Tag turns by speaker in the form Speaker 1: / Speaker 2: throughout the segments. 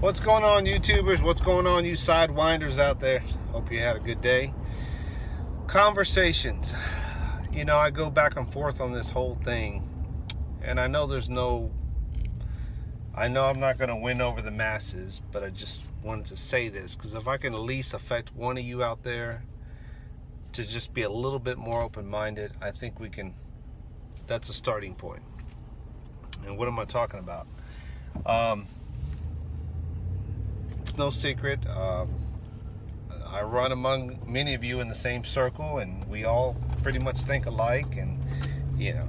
Speaker 1: What's going on, YouTubers? What's going on, you sidewinders out there? Hope you had a good day. Conversations. You know, I go back and forth on this whole thing, and I know I'm not going to win over the masses, but I just wanted to say this because if I can at least affect one of you out there to just be a little bit more open-minded, I think we can. That's a starting point. And what am I talking about? It's no secret. I run among many of you in the same circle, and we all pretty much think alike. And you know,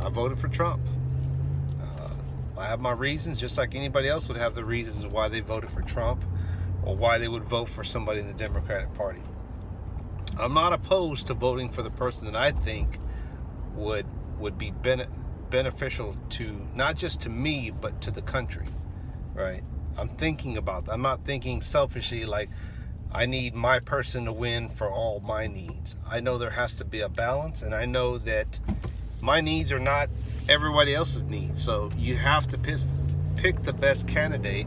Speaker 1: I voted for Trump. I have my reasons, just like anybody else would have the reasons why they voted for Trump or why they would vote for somebody in the Democratic Party. I'm not opposed to voting for the person that I think would be beneficial to not just to me but to the country, right? I'm thinking about that. I'm not thinking selfishly like I need my person to win for all my needs. I know there has to be a balance, and I know that my needs are not everybody else's needs. So you have to pick the best candidate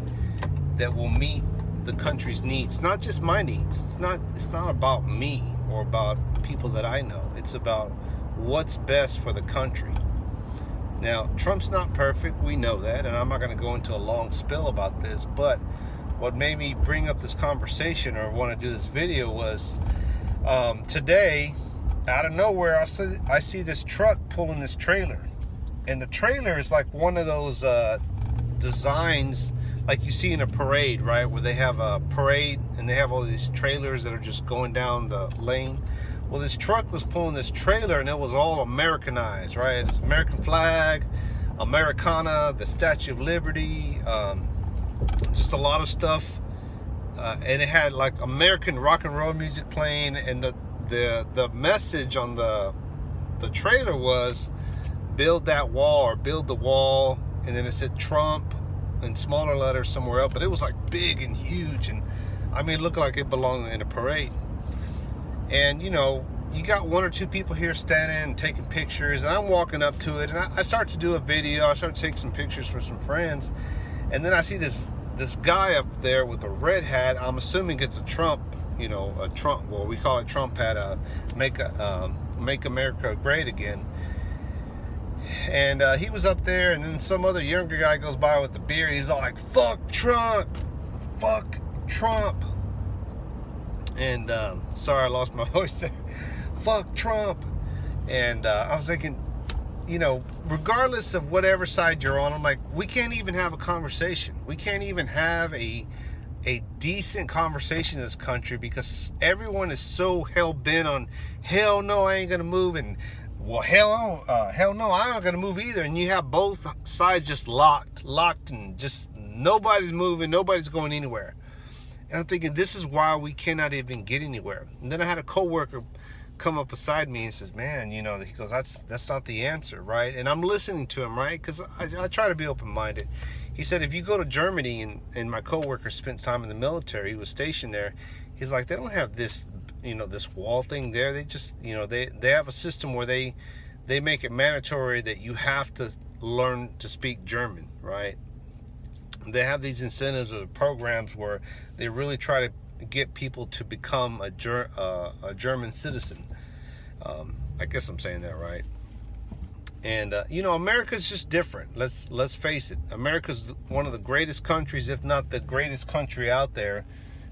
Speaker 1: that will meet the country's needs, not just my needs. It's not about me or about people that I know. It's about what's best for the country. Now, Trump's not perfect, we know that, and I'm not going to go into a long spill about this, but what made me bring up this conversation or want to do this video was today, out of nowhere, I see this truck pulling this trailer. And the trailer is like one of those designs like you see in a parade, right? Where they have a parade and they have all these trailers that are just going down the lane. Well, this truck was pulling this trailer and it was all Americanized, right? It's American flag, Americana, the Statue of Liberty, just a lot of stuff. And it had like American rock and roll music playing, and the message on the trailer was build that wall or build the wall, and then it said Trump in smaller letters somewhere else, but it was like big and huge, and I mean it looked like it belonged in a parade. And you know, you got one or two people here standing and taking pictures, and I'm walking up to it, and I start to do a video. I start to take some pictures for some friends, and then I see this guy up there with a red hat. I'm assuming it's a Trump, you know, a Trump, well, we call it Trump hat, make America great again. And he was up there, and then some other younger guy goes by with the beard. He's all like, fuck Trump, fuck Trump. And sorry, I lost my voice there. Fuck Trump. And I was thinking, you know, regardless of whatever side you're on, I'm like, we can't even have a conversation. We can't even have a decent conversation in this country because everyone is so hell-bent on, hell no, I ain't gonna move, and well, hell no, I'm not gonna move either. And you have both sides just locked, and just nobody's moving, nobody's going anywhere. And I'm thinking, this is why we cannot even get anywhere. And then I had a coworker come up beside me and says, man, you know, he goes, that's not the answer, right? And I'm listening to him, right? Because I try to be open-minded. He said, if you go to Germany, and my coworker spent time in the military, he was stationed there, he's like, they don't have this, you know, this wall thing there. They just, you know, they have a system where they make it mandatory that you have to learn to speak German, right? They have these incentives or programs where they really try to get people to become a German citizen. I guess I'm saying that right. And you know, America's just different. Let's face it. America's one of the greatest countries, if not the greatest country out there,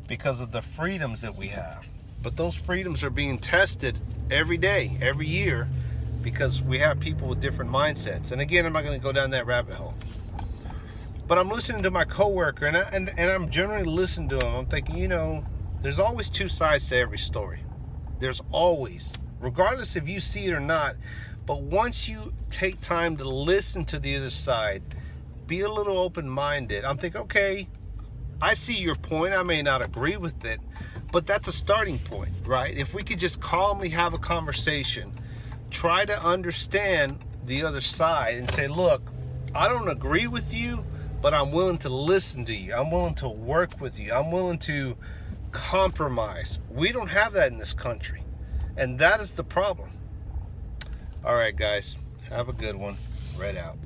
Speaker 1: because of the freedoms that we have. But those freedoms are being tested every day, every year, because we have people with different mindsets. And again, I'm not going to go down that rabbit hole. But I'm listening to my coworker, and I'm generally listening to him. I'm thinking, you know, there's always two sides to every story. There's always, regardless if you see it or not. But once you take time to listen to the other side, be a little open-minded. I'm thinking, okay, I see your point. I may not agree with it, but that's a starting point, right? If we could just calmly have a conversation, try to understand the other side and say, look, I don't agree with you, but I'm willing to listen to you. I'm willing to work with you. I'm willing to compromise. We don't have that in this country, and that is the problem. All right, guys, have a good one. Red out.